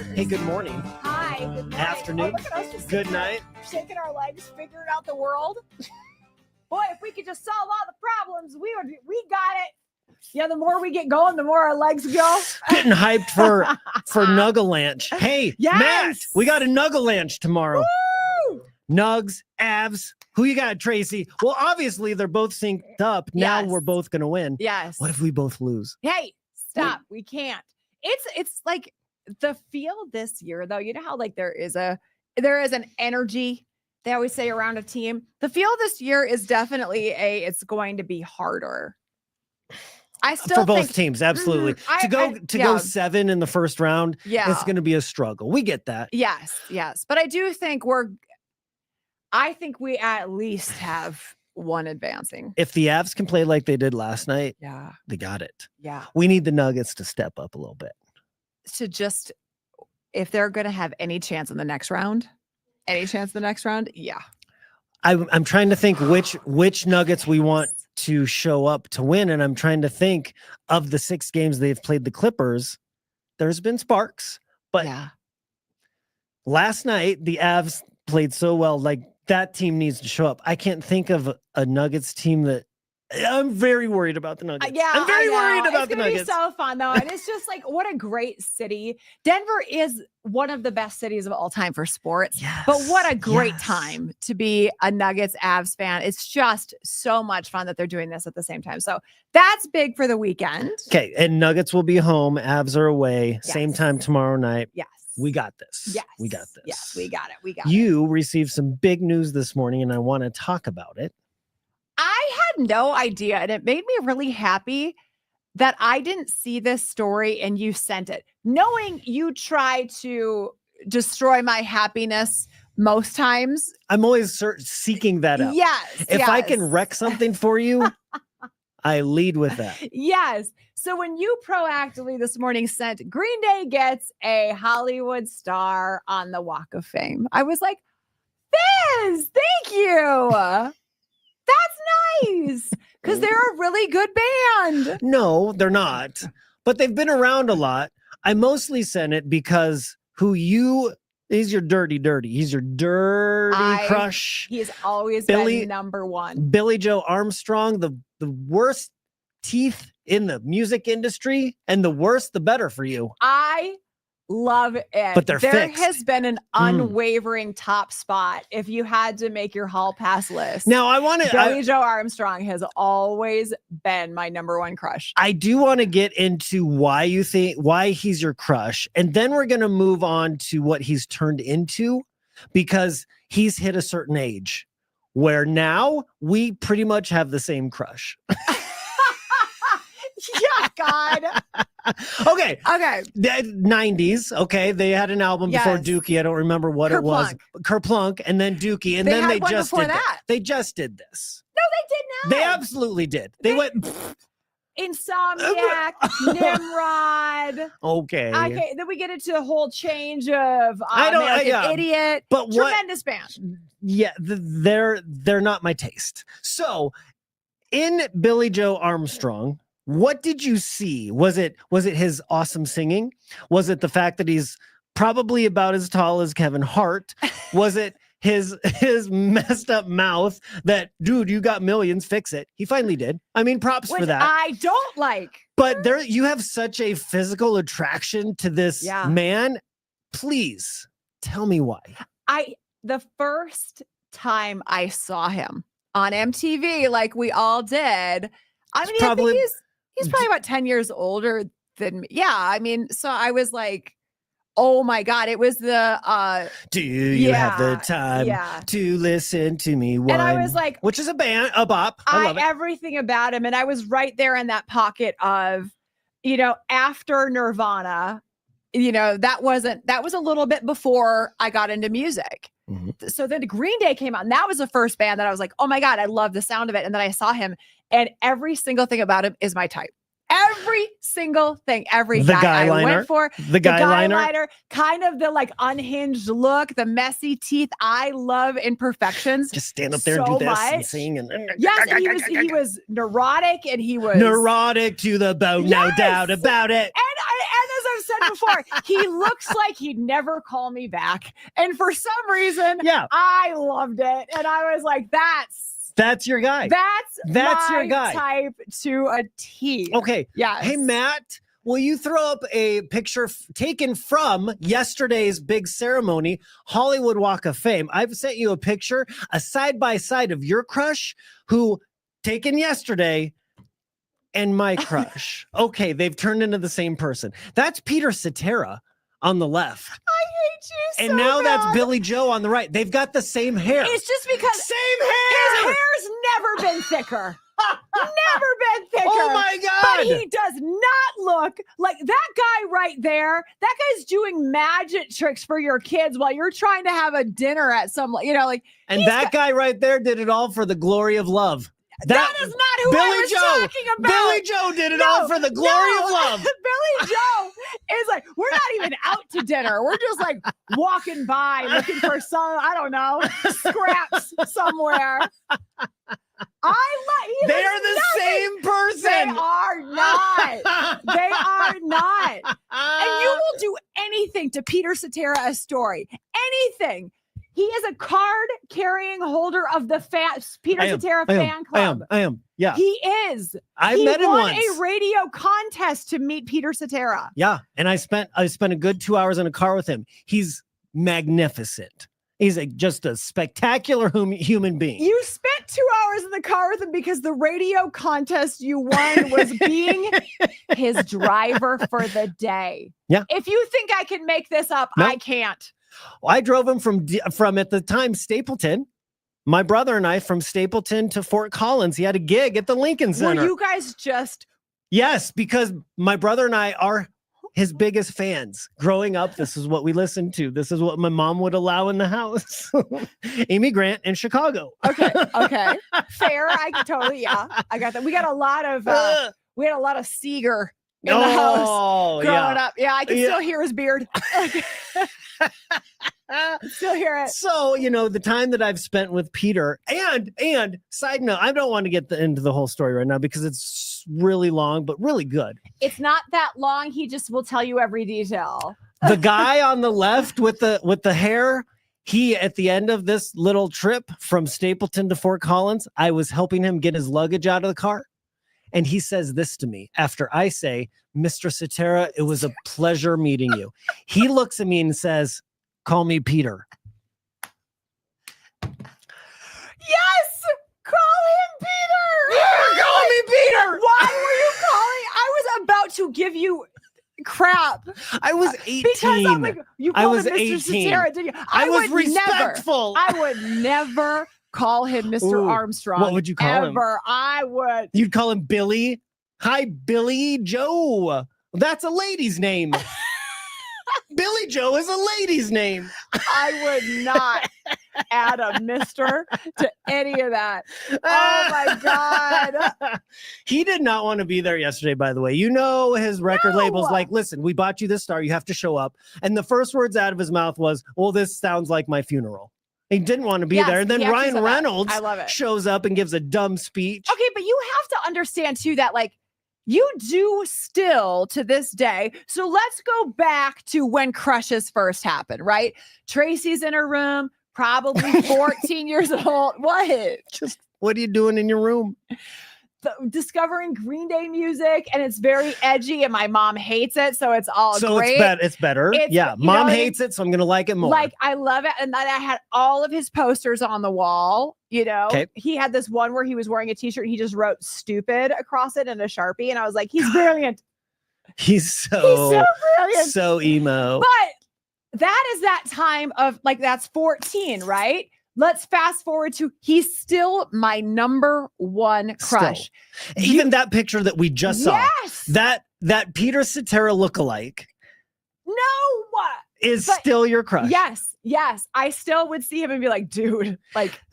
Fizz. Hey, good morning. Hi, good night. Afternoon. Oh, look at us just Good sitting there, night. shaking our legs, figuring out the world. Boy, if we could just solve all the problems, we got it. Yeah, the more we get going, the more our legs go. Getting hyped for Nuggalanch. Hey, Yes. Matt, we got a Nuggalanch tomorrow. Woo! Nugs, Avs. Who you got, Tracy? Well, obviously they're both synced up. Now Yes. we're both gonna win. Yes. What if we both lose? Hey, stop. We can't. It's like the field this year, though. You know how like there is an energy they always say around a team. The field this year is definitely it's going to be harder. I still For both think, teams, absolutely. Go 7 in the first round, it's going to be a struggle. We get that. Yes. But I do think I think we at least have one advancing. If the Avs can play like they did last night, Yeah. they got it. Yeah. We need the Nuggets to step up a little bit. To just, if they're going to have any chance in the next round, yeah. I'm trying to think which Nuggets we want to show up to win, and I'm trying to think of the 6 games they've played the Clippers. There's been sparks, but last night the Avs played so well. Like that team needs to show up. I can't think of a Nuggets team that I'm very worried about the Nuggets. I'm very worried about the Nuggets. It's going to be so fun, though. And it's just like, what a great city. Denver is one of the best cities of all time for sports. Yes, but what a great time to be a Nuggets Avs fan. It's just so much fun that they're doing this at the same time. So that's big for the weekend. Okay. And Nuggets will be home. Avs are away. Yes. Same time tomorrow night. Yes. We got this. Yes. We got this. Yes, we got it. You received some big news this morning, and I want to talk about it. I had no idea, and it made me really happy that I didn't see this story and you sent it. Knowing you try to destroy my happiness most times. I'm always seeking that out. Yes. If I can wreck something for you, I lead with that. Yes. So when you proactively this morning sent Green Day gets a Hollywood star on the Walk of Fame, I was like, Fizz, thank you. That's nice because they're a really good band. No, they're not, but they've been around a lot. I mostly sent it because he's your dirty. He's your dirty crush. He's always been number one. Billy Joe Armstrong, the worst teeth in the music industry, and the worse, the better for you. I love it. But there fixed. Has been an unwavering top spot if you had to make your hall pass list. Now I want to. Billy Joe Armstrong has always been my number one crush. I do want to get into why he's your crush, and then we're going to move on to what he's turned into, because he's hit a certain age where now we pretty much have the same crush. Yeah, God. Okay. The 90s. Okay. They had an album before Dookie. I don't remember what it was. Kerplunk, and then Dookie. And then they just did that. They just did this. No, they did not. They absolutely did. They went Insomniac, Nimrod. Okay. Then we get into the whole change of an Idiot. But tremendous band. Yeah, they're not my taste. So in Billy Joe Armstrong, what did you see? Was it his awesome singing? Was it the fact that he's probably about as tall as Kevin Hart? Was it his messed up mouth that, dude, you got millions, fix it? He finally did. I mean, props for that. I don't like. But you have such a physical attraction to this man. Please tell me why. The first time I saw him on MTV, like we all did, I think he's probably about 10 years older than me. Yeah. I mean, so I was like, oh my God, it was the do you have the time to listen to me whine? And I was like, which is a bop. I love it. Everything about him. And I was right there in that pocket of, after Nirvana, that was a little bit before I got into music. Mm-hmm. So then Green Day came out, and that was the first band that I was like, oh my God, I love the sound of it. And then I saw him, and every single thing about him is my type. Every single thing, every guy I went for, the guy liner, kind of the like unhinged look, the messy teeth. I love imperfections. Just stand up there and do this and sing. And yes, he was neurotic, and he was neurotic to the bone, no doubt about it. And as I've said before. He looks like he'd never call me back. And for some reason, Yeah. I loved it. And I was like, that's your guy. That's your guy. Type to a T. Okay. Yeah. Hey, Matt, will you throw up a picture taken from yesterday's big ceremony, Hollywood Walk of Fame? I've sent you a picture, a side-by-side of your crush who taken yesterday and my crush. Okay, they've turned into the same person. That's Peter Cetera on the left. I hate you And so now bad. that's Billy Joe on the right. They've got the same hair. It's just because same hair. his hair's never been thicker. Never been thicker. Oh my God. But he does not look like that guy right there. That guy's doing magic tricks for your kids while you're trying to have a dinner at some, And that guy right there did it all for the glory of love. That is not who I was talking about. Billy Joe did it all for the glory of love. Billy Joe is like, we're not even out to dinner. We're just like walking by looking for some, I don't know, scraps somewhere. They are the same person. They are not. They are not. And you will do anything to Peter Cetera a story. Anything. He is a card-carrying holder of the Peter Cetera fan club. I am. Yeah. He is. I met him once. He won a radio contest to meet Peter Cetera. Yeah. And I spent a good 2 hours in a car with him. He's magnificent. He's just a spectacular human being. You spent 2 hours in the car with him because the radio contest you won was being his driver for the day. Yeah. If you think I can make this up, No. I can't. Well, I drove him from at the time Stapleton. My brother and I from Stapleton to Fort Collins. He had a gig at the Lincoln Center. Were you guys just? Yes, because my brother and I are his biggest fans. Growing up, this is what we listened to. This is what my mom would allow in the house. Amy Grant in Chicago. Okay. Fair. I totally, yeah. I got that. We had a lot of Seeger in the house growing up. Yeah, I can still hear his beard. Still hear it. So, the time that I've spent with Peter and side note, I don't want to get into the whole story right now because it's really long, but really good. It's not that long. He just will tell you every detail. The guy on the left with the hair, he, at the end of this little trip from Stapleton to Fort Collins, I was helping him get his luggage out of the car. And he says this to me after I say, Mr. Cetera, it was a pleasure meeting you. He looks at me and says, call me Peter. Yes! Call him Peter! Call me Peter! Why were you calling? I was about to give you crap. I was 18. Because I'm like, you called was him Mr. 18. Cetera, didn't you? I was respectful. I would never call him Mr. Ooh, Armstrong. what would you call him? I would. You'd call him Billy? Hi, Billy Joe. That's a lady's name. Billy Joe is a lady's name. I would not add a Mr. to any of that. Oh my God. He did not want to be there yesterday, by the way. His record label's like, listen, we bought you this star. You have to show up. And the first words out of his mouth was, well, this sounds like my funeral. He didn't want to be there. And then Ryan Reynolds shows up and gives a dumb speech. Okay, but you have to understand too that you do still to this day. So let's go back to when crushes first happened, right? Tracy's in her room, probably 14 years old. What? What are you doing in your room? Discovering Green Day music, and it's very edgy, and my mom hates it, so it's all great. It's better. Mom hates it, so I'm gonna like it more. I love it. And then I had all of his posters on the wall. He had this one where he was wearing a t-shirt and he just wrote "stupid" across it in a Sharpie, and I was like, he's brilliant. He's so brilliant, so emo. But that is that time of that's 14, right? Let's fast forward to he's still my number one crush. Even that picture that we just saw, yes, that Peter Cetera lookalike, is still your crush. Yes. I still would see him and be like, dude,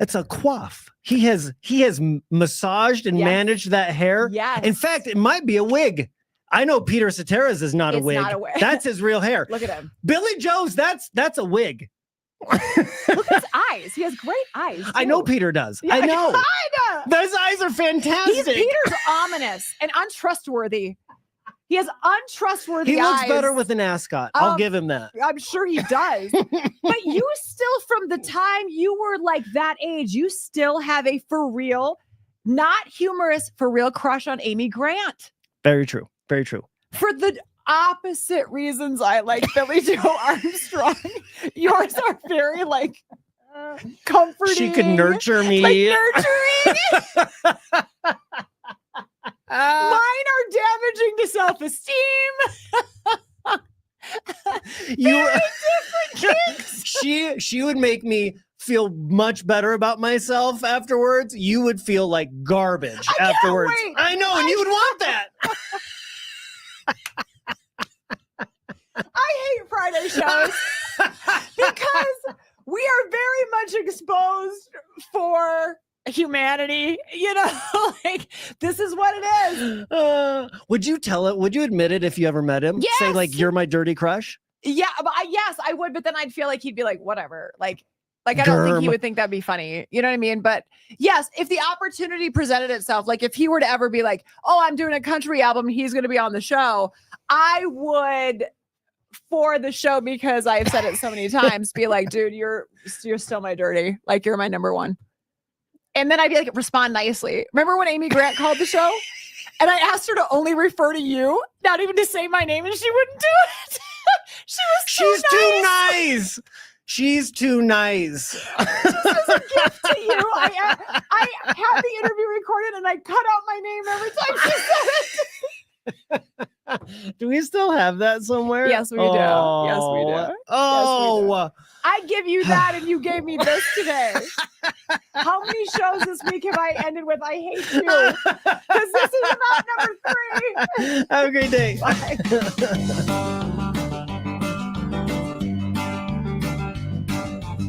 it's a coif. He has massaged and managed that hair. Yes. In fact, it might be a wig. I know Peter Cetera's is not a wig. Not a wig. That's his real hair. Look at him. Billy Joe's, that's a wig. Look at his eyes. He has great eyes. Too. I know Peter does. Yeah, I know. Kinda. Those eyes are fantastic. Peter's ominous and untrustworthy. He has untrustworthy He looks eyes. better with an ascot. I'll give him that. I'm sure he does. But you still, from the time you were like that age, you still have a for real, not humorous, for real crush on Amy Grant. Very true. Very true. For the opposite reasons I like Billy Joe Armstrong. Yours are very like comforting. She could nurture me. Like nurturing. Mine are damaging to self-esteem. Very different kinks. She would make me feel much better about myself afterwards. You would feel like garbage afterwards. Wait. I know, and you would want that. I hate Friday shows because we are very much exposed for humanity, you know, like this is what it is. Would you tell it? Would you admit it if you ever met him? Yes. Say like, you're my dirty crush? Yeah, but yes, I would, but then I'd feel like he'd be like, whatever. Like I don't think he would think that'd be funny. You know what I mean? But yes, if the opportunity presented itself, like if he were to ever be like, oh, I'm doing a country album, he's going to be on the show, I would, for the show, because I've said it so many times, be like, dude, you're still my dirty. Like you're my number one. And then I'd be like, respond nicely. Remember when Amy Grant called the show? And I asked her to only refer to you, not even to say my name, and she wouldn't do it. She's too nice. She's too nice. Just as a gift to you, I had the interview recorded and I cut out my name every time she said it. Do we still have that somewhere? Yes, we do. Yes, we do. Oh, yes, we do. I give you that and you gave me this today. How many shows this week have I ended with I hate you? Because this is about number 3. Have a great day. Bye.